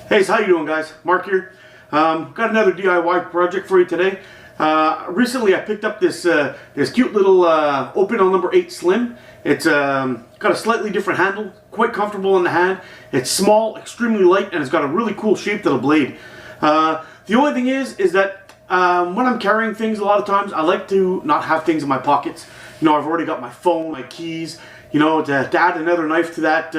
Hey, so how you doing, guys? Mark here. Got another DIY project for you today. Recently I picked up this cute little opinel number 8 Slim. It's got a slightly different handle, quite comfortable in the hand. It's small, extremely light, and it's got a really cool shape to the blade. The only thing is that when I'm carrying things, a lot of times I like to not have things in my pockets. You know, I've already got my phone, my keys. You know, to add another knife to that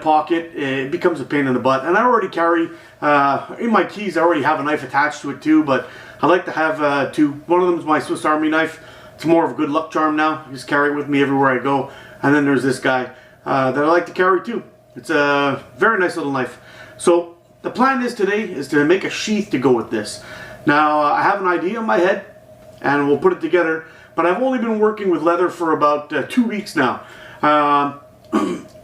pocket, it becomes a pain in the butt. And I already carry, in my keys, I already have a knife attached to it too, but I like to have two. One of them is my Swiss Army knife. It's more of a good luck charm now. I just carry it with me everywhere I go. And then there's this guy that I like to carry too. It's a very nice little knife. So the plan is today is to make a sheath to go with this. Now I have an idea in my head and we'll put it together, but I've only been working with leather for about 2 weeks now.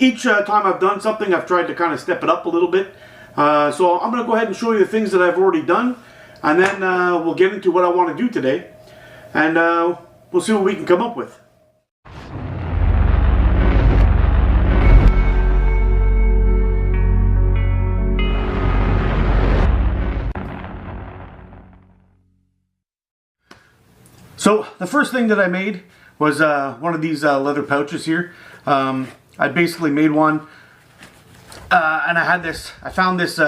Each time I've done something, I've tried to kind of step it up a little bit. So I'm going to go ahead and show you the things that I've already done, and then we'll get into what I want to do today, and we'll see what we can come up with. So the first thing that I made was one of these leather pouches here. I basically made one, and I found this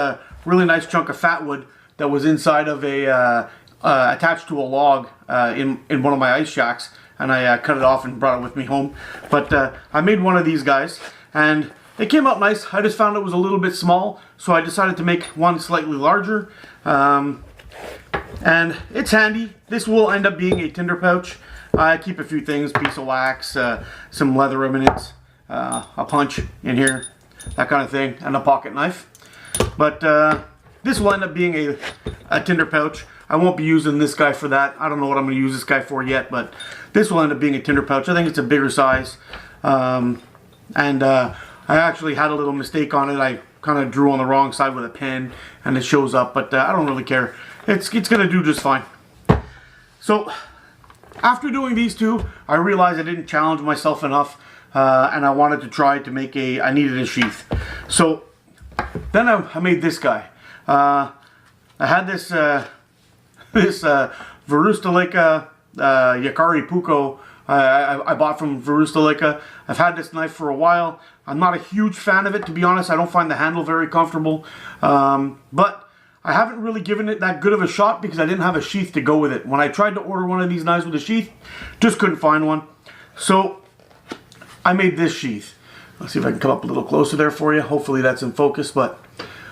really nice chunk of fat wood that was inside of a attached to a log in one of my ice shacks, and I cut it off and brought it with me home. But I made one of these guys, and it came out nice. I just found it was a little bit small, so I decided to make one slightly larger. And it's handy. This will end up being a tinder pouch. I keep a few things, piece of wax, some leather remnants, a punch in here, that kind of thing, and a pocket knife. But this will end up being a tinder pouch. I won't be using this guy for that. I don't know what I'm going to use this guy for yet, but this will end up being a tinder pouch. I think it's a bigger size. And I actually had a little mistake on it. I kind of drew on the wrong side with a pen, and it shows up, but I don't really care. It's going to do just fine. So after doing these two, I realized I didn't challenge myself enough, and I wanted to try to make I needed a sheath. So then I made this guy. I had this Verustaleka Yakari Puko I bought from Verustaleka. I've had this knife for a while. I'm not a huge fan of it, to be honest. I don't find the handle very comfortable, but I haven't really given it that good of a shot because I didn't have a sheath to go with it. When I tried to order one of these knives with a sheath, just couldn't find one. So I made this sheath. Let's see if I can come up a little closer there for you. Hopefully that's in focus, but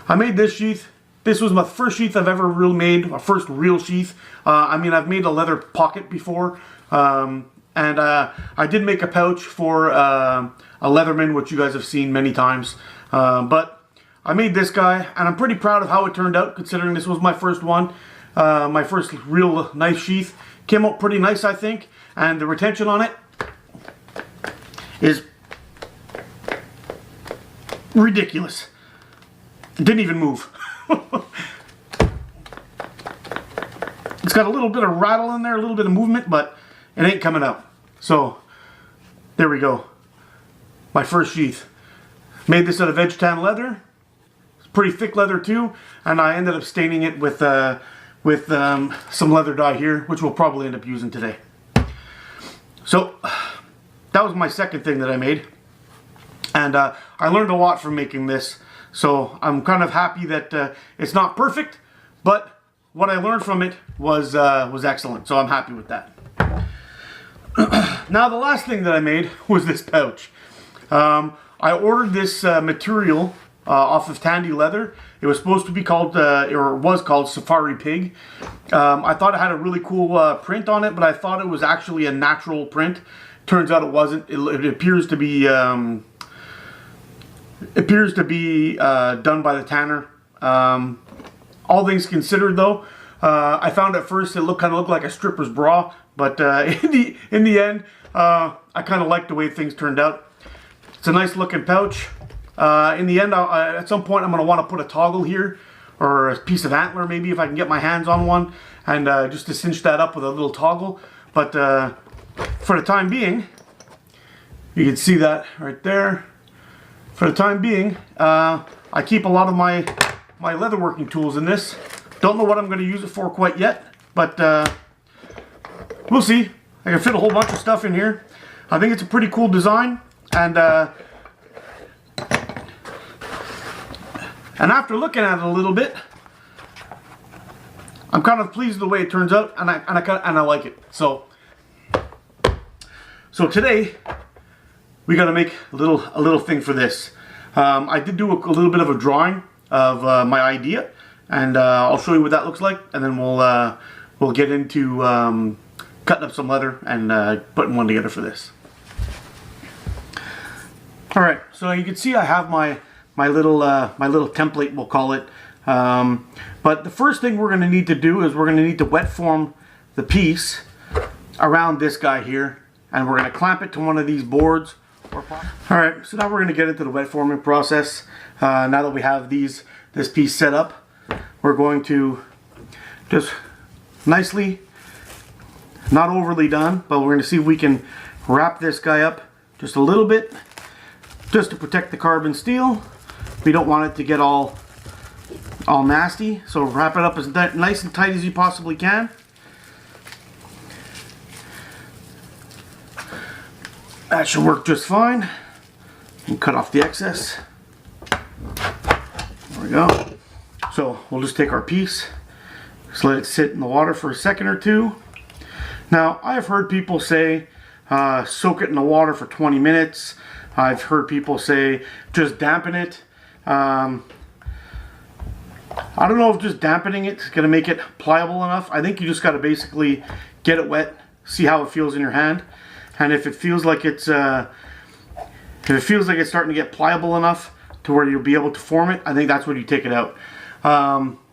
I made this sheath. This was my first sheath I've ever really made, my first real sheath. I mean, I've made a leather pocket before, and I did make a pouch for a Leatherman, which you guys have seen many times, but I made this guy, and I'm pretty proud of how it turned out, considering this was my first one. My first real knife sheath. Came out pretty nice, I think, and the retention on it is ridiculous. It didn't even move. It's got a little bit of rattle in there, a little bit of movement, but it ain't coming out. So, there we go. My first sheath. Made this out of edge tan leather. Pretty thick leather too, and I ended up staining it with some leather dye here, which we'll probably end up using today. So that was my second thing that I made, and I learned a lot from making this. So I'm kind of happy that it's not perfect, but what I learned from it was excellent. So I'm happy with that. Now the last thing that I made was this pouch. I ordered this material off of Tandy Leather. It was supposed to be called, or was called Safari Pig. I thought it had a really cool print on it, but I thought it was actually a natural print. Turns out it wasn't. It appears to be done by the tanner. All things considered, though, I found at first it kind of looked like a stripper's bra, but in the end, I kind of liked the way things turned out. It's a nice looking pouch. In the end, at some point I'm going to want to put a toggle here, or a piece of antler maybe, if I can get my hands on one, and just to cinch that up with a little toggle. But for the time being, you can see that right there. For the time being, I keep a lot of my my leatherworking tools in this. Don't know what I'm going to use it for quite yet, but we'll see. I can fit a whole bunch of stuff in here. I think it's a pretty cool design, and after looking at it a little bit, I'm kind of pleased with the way it turns out, and I like it. So today we got to make a little thing for this. I did do a little bit of a drawing of my idea, and I'll show you what that looks like, and then we'll get into cutting up some leather and putting one together for this. All right, so you can see I have my little template, we'll call it. But the first thing we're going to need to do is we're going to need to wet form the piece around this guy here, and we're going to clamp it to one of these boards. Alright, so now we're going to get into the wet forming process. Now that we have this piece set up, we're going to just nicely, not overly done, but we're going to see if we can wrap this guy up just a little bit, just to protect the carbon steel. We don't want it to get all nasty, so wrap it up as nice and tight as you possibly can. That should work just fine. And cut off the excess. There we go. So we'll just take our piece, just let it sit in the water for a second or two. Now, I've heard people say soak it in the water for 20 minutes. I've heard people say just dampen it. I don't know if just dampening it is going to make it pliable enough. I think you just got to basically get it wet, see how it feels in your hand, and if it feels like it's starting to get pliable enough to where you'll be able to form it, I think that's when you take it out.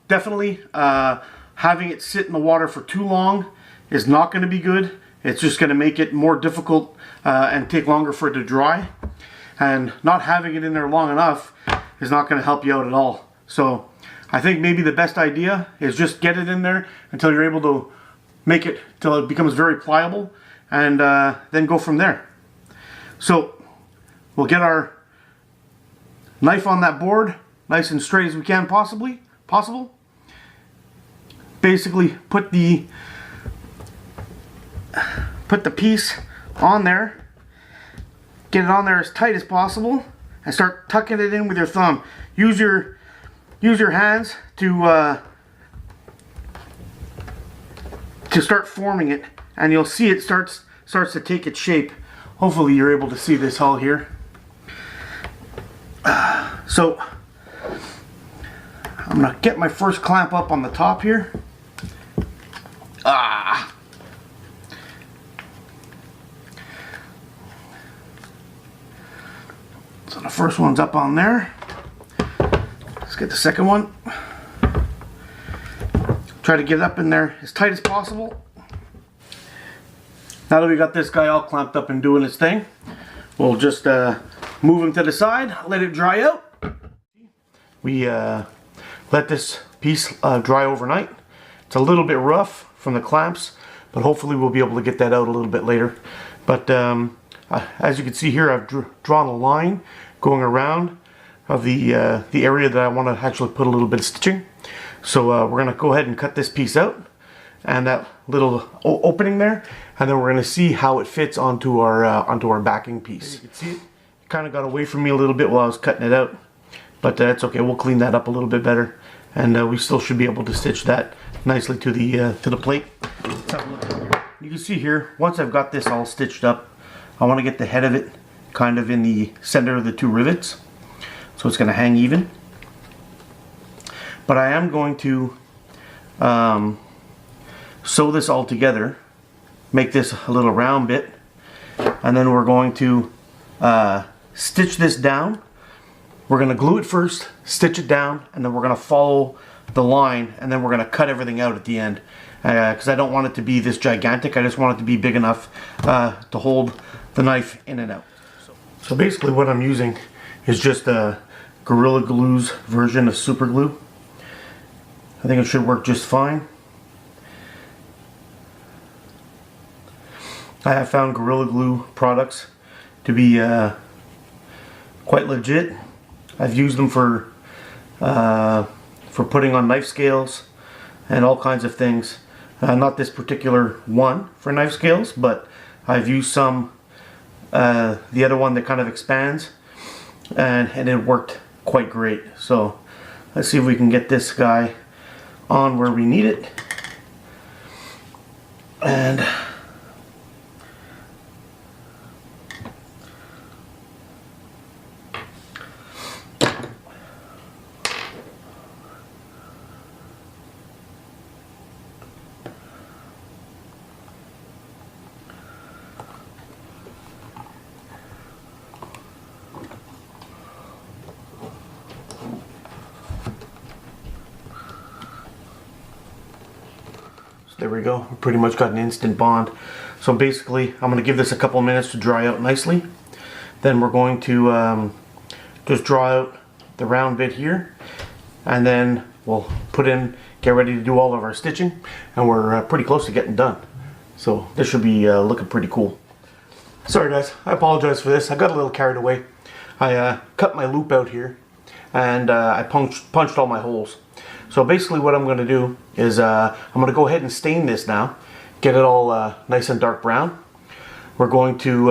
Definitely having it sit in the water for too long is not going to be good. It's just going to make it more difficult and take longer for it to dry. And not having it in there long enough is not going to help you out at all. So I think maybe the best idea is just get it in there until you're able to make it till it becomes very pliable, and then go from there. So we'll get our knife on that board nice and straight as we can possible. Basically put the piece on there, get it on there as tight as possible, and start tucking it in with your thumb. Use your hands to start forming it, and you'll see it starts to take its shape. Hopefully you're able to see this all here. So I'm gonna get my first clamp up on the top here. So the first one's up on there. Let's get the second one. Try to get it up in there as tight as possible. Now that we got this guy all clamped up and doing its thing, we'll just move him to the side, let it dry out. We let this piece dry overnight. It's a little bit rough from the clamps, but hopefully we'll be able to get that out a little bit later. But as you can see here, I've drawn a line going around of the area that I want to actually put a little bit of stitching. So we're going to go ahead and cut this piece out and that little opening there, and then we're going to see how it fits onto our backing piece. You can see it kind of got away from me a little bit while I was cutting it out, but that's okay. We'll clean that up a little bit better, and we still should be able to stitch that nicely to the plate. Let's have a look. You can see here, once I've got this all stitched up, I want to get the head of it kind of in the center of the two rivets, so it's going to hang even. But I am going to sew this all together, make this a little round bit, and then we're going to stitch this down. We're going to glue it first, stitch it down, and then we're going to follow the line, and then we're going to cut everything out at the end, because I don't want it to be this gigantic. I just want it to be big enough to hold the knife in and out. So basically what I'm using is just a Gorilla Glue's version of super glue. I think it should work just fine. I have found Gorilla Glue products to be quite legit. I've used them for for putting on knife scales and all kinds of things. Not this particular one for knife scales, but I've used some, the other one that kind of expands, and it worked quite great. So let's see if we can get this guy on where we need it. And there we go. We pretty much got an instant bond. So basically, I'm going to give this a couple of minutes to dry out nicely. Then we're going to just draw out the round bit here, and then we'll get ready to do all of our stitching, and we're pretty close to getting done. So this should be looking pretty cool. Sorry guys, I apologize for this. I got a little carried away. I cut my loop out here, and I punched all my holes. So basically what I'm going to do is I'm going to go ahead and stain this now, get it all nice and dark brown. We're going to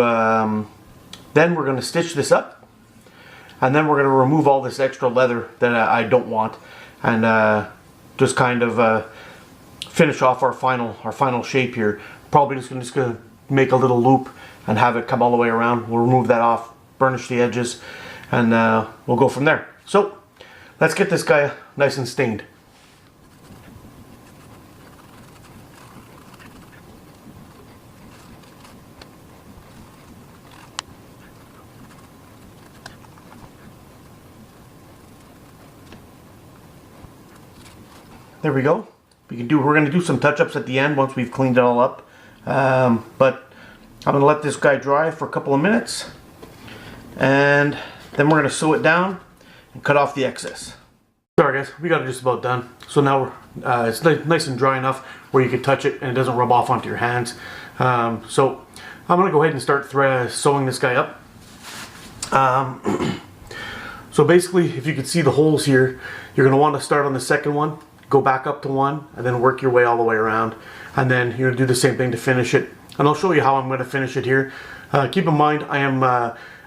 then we're going to stitch this up, and then we're going to remove all this extra leather that I don't want, and just kind of finish off our final shape here. Probably just going to make a little loop and have it come all the way around. We'll remove that off, burnish the edges, and we'll go from there. So let's get this guy nice and stained. There we go. We're going to do some touch-ups at the end once we've cleaned it all up. But I'm going to let this guy dry for a couple of minutes, and then we're going to sew it down and cut off the excess. Sorry guys, we got it just about done. So now it's nice and dry enough where you can touch it and it doesn't rub off onto your hands. So I'm going to go ahead and start sewing this guy up. So basically, if you can see the holes here, you're going to want to start on the second one, go back up to one, and then work your way all the way around. And then you're going to do the same thing to finish it. And I'll show you how I'm going to finish it here. Keep in mind, I am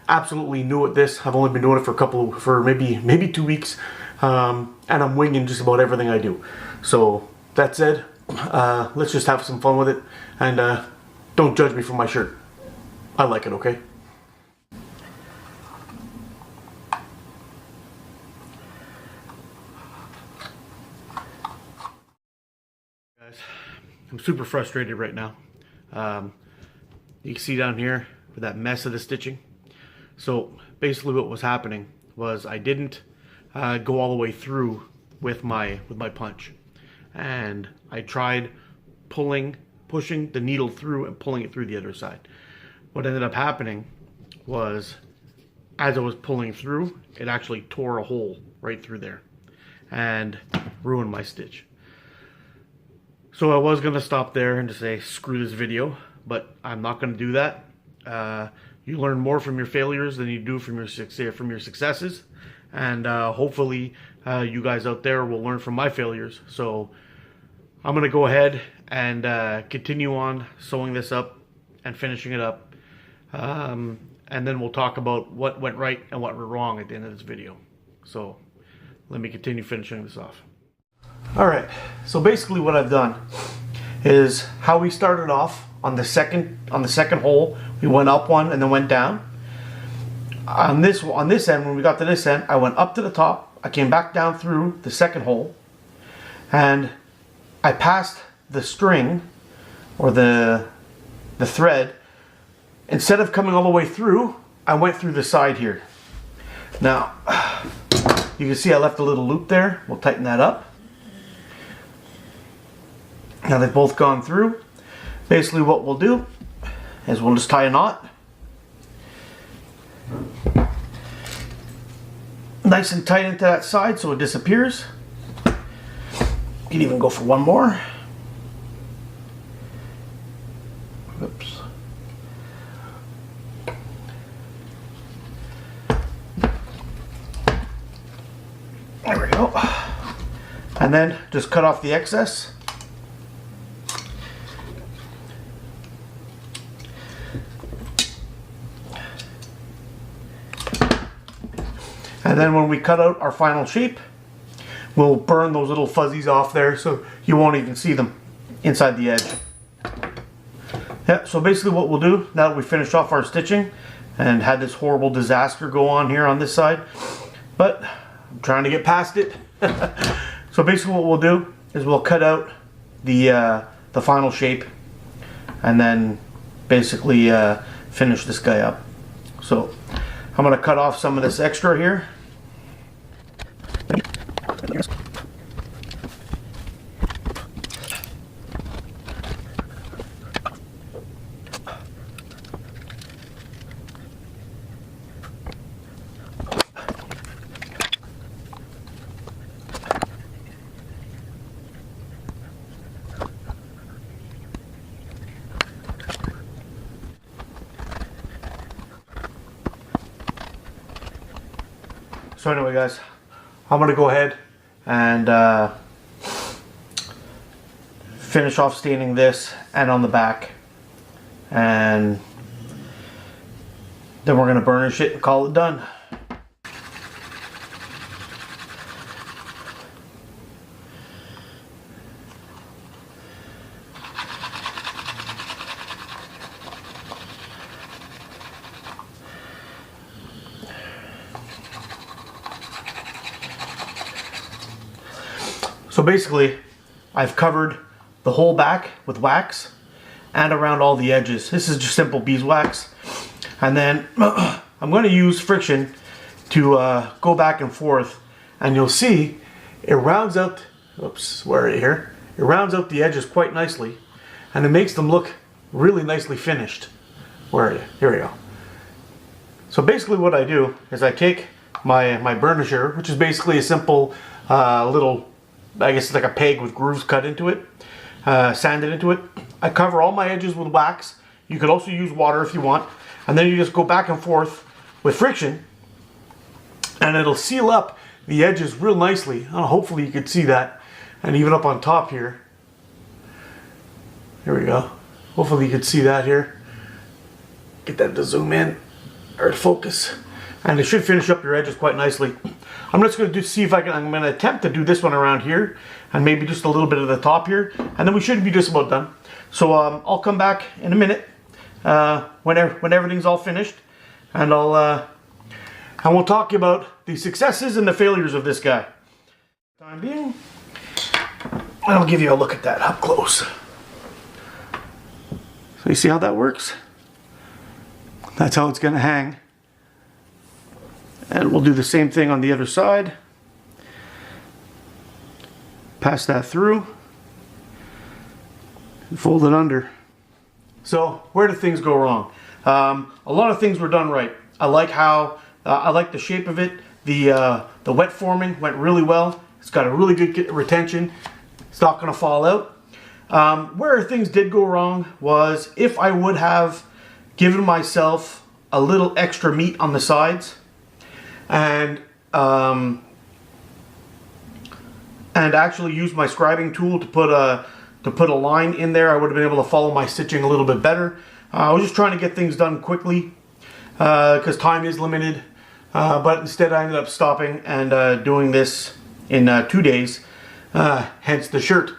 absolutely new at this. I've only been doing it for maybe 2 weeks. And I'm winging just about everything I do. So that said, let's just have some fun with it, and don't judge me for my shirt. I like it, okay? Guys, I'm super frustrated right now. You can see down here with that mess of the stitching. So basically what was happening was I didn't go all the way through with my punch, and I tried pushing the needle through and pulling it through the other side. What ended up happening was, as I was pulling through, it actually tore a hole right through there and ruined my stitch. So I was going to stop there and just say screw this video, but I'm not going to do that. You learn more from your failures than you do from your successes. And hopefully you guys out there will learn from my failures. So I'm going to go ahead and continue on sewing this up and finishing it up. And then we'll talk about what went right and what went wrong at the end of this video. So let me continue finishing this off. Alright, so basically what I've done is how we started off on the second hole. We went up one and then went down. On this end, when we got to this end, I went up to the top, I came back down through the second hole, and I passed the string, or the thread. Instead of coming all the way through, I went through the side here. Now, you can see I left a little loop there. We'll tighten that up. Now they've both gone through. Basically what we'll do is we'll just tie a knot. Nice and tight into that side so it disappears. You can even go for one more. Oops. There we go. and then just cut off the excess. And then when we cut out our final shape, we'll burn those little fuzzies off there so you won't even see them inside the edge. Yeah, so basically what we'll do, now that we finished off our stitching and had this horrible disaster go on here on this side, but I'm trying to get past it. So basically what we'll do is we'll cut out the final shape and then basically finish this guy up. So I'm going to cut off some of this extra here. So anyway guys, I'm going to go ahead and finish off staining this and on the back, and then we're going to burnish it and call it done. So basically, I've covered the whole back with wax and around all the edges. This is just simple beeswax. And then I'm going to use friction to go back and forth. And you'll see it rounds out, oops, where are you here? It rounds out the edges quite nicely. And it makes them look really nicely finished. Where are you? Here we go. So basically what I do is I take my burnisher, which is basically a simple little, I guess it's like a peg with grooves cut into it, sanded into it. I cover all my edges with wax. You could also use water if you want. And then you just go back and forth with friction, and it'll seal up the edges real nicely. Hopefully you could see that. And even up on top here. There we go. Hopefully you could see that here. Get that to zoom in or to focus. And it should finish up your edges quite nicely. I'm just going to see if I'm going to attempt to do this one around here and maybe just a little bit of the top here, and then we should be just about done. So I'll come back in a minute when everything's all finished, and we'll talk about the successes and the failures of this guy. Time being, I'll give you a look at that up close. So you see how that works? That's how it's going to hang. And we'll do the same thing on the other side. Pass that through and fold it under. So where did things go wrong? A lot of things were done right. I like how I like the shape of it. The wet forming went really well. It's got a really good retention. It's not going to fall out. Where things did go wrong was if I would have given myself a little extra meat on the sides, and actually use my scribing tool to put a line in there, I would have been able to follow my stitching a little bit better. I was just trying to get things done quickly because time is limited, but instead I ended up stopping and doing this in 2 days, hence the shirt.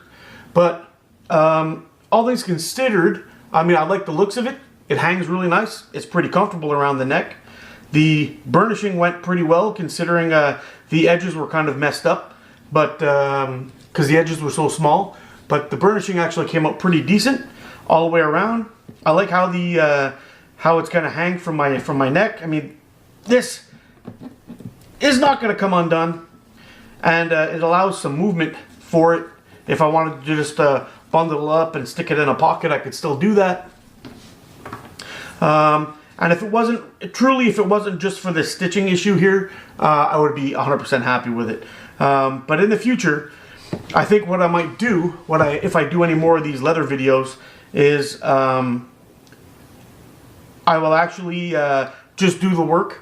But all things considered, I mean, I like the looks of it. It hangs really nice. It's pretty comfortable around the neck. The burnishing went pretty well considering the edges were kind of messed up, but because the edges were so small. But the burnishing actually came out pretty decent all the way around. I like how how it's going to hang from my neck. I mean, this is not going to come undone, and it allows some movement for it. If I wanted to just bundle it up and stick it in a pocket, I could still do that. And if it wasn't just for this stitching issue here, I would be 100% happy with it. But in the future, I think what I might do, if I do any more of these leather videos, is I will actually just do the work,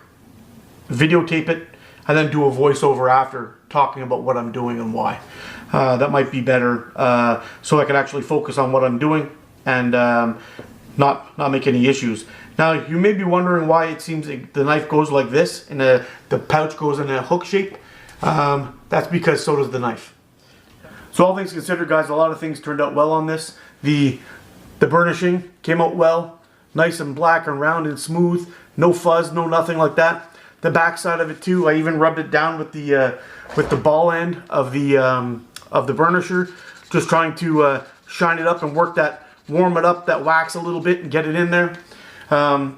videotape it, and then do a voiceover after talking about what I'm doing and why. That might be better, so I can actually focus on what I'm doing and not make any issues. Now, you may be wondering why it seems like the knife goes like this, and the pouch goes in a hook shape. That's because so does the knife. So all things considered, guys, a lot of things turned out well on this. The burnishing came out well, nice and black and round and smooth, no fuzz, no nothing like that. The back side of it too, I even rubbed it down with the ball end of the burnisher, just trying to shine it up and warm it up, that wax a little bit and get it in there. A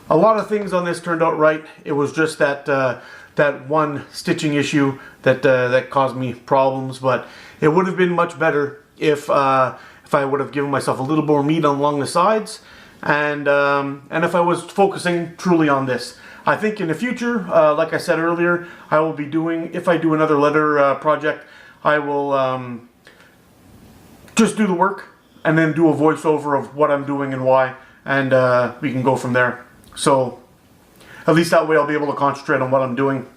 lot of things on this turned out right. It was just that one stitching issue that caused me problems, but it would have been much better if I would have given myself a little more meat along the sides, and if I was focusing truly on this. I think in the future, like I said earlier, I will be doing, if I do another leather project, I will just do the work and then do a voiceover of what I'm doing and why, and we can go from there. So at least that way I'll be able to concentrate on what I'm doing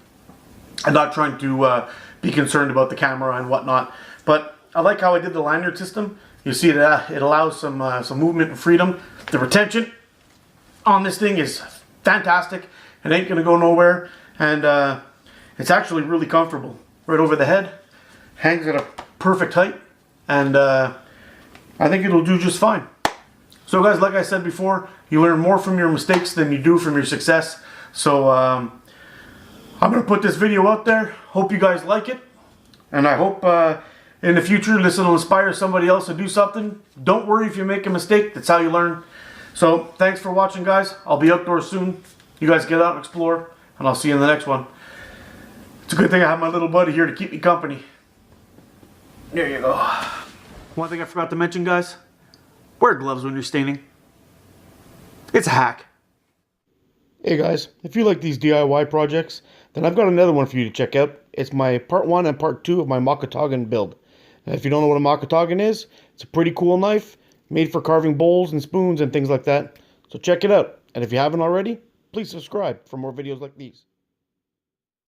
and not trying to be concerned about the camera and whatnot. But I like how I did the lanyard system. You see that it allows some movement and freedom. The retention on this thing is fantastic. It ain't gonna go nowhere, and it's actually really comfortable. Right over the head, hangs at a perfect height, and I think it'll do just fine. So guys, like I said before, you learn more from your mistakes than you do from your success. So I'm gonna put this video out there. Hope you guys like it, and I hope in the future this will inspire somebody else to do something. Don't worry if you make a mistake, that's how you learn. So thanks for watching, guys. I'll be outdoors soon. You guys get out and explore, and I'll see you in the next one. It's a good thing I have my little buddy here to keep me company. There you go. One thing I forgot to mention, guys, wear gloves when you're staining. It's a hack. Hey guys, if you like these DIY projects, then I've got another one for you to check out. It's my part 1 and part 2 of my Makatogan build. And if you don't know what a Makatogan is, it's a pretty cool knife made for carving bowls and spoons and things like that. So check it out. And if you haven't already, please subscribe for more videos like these.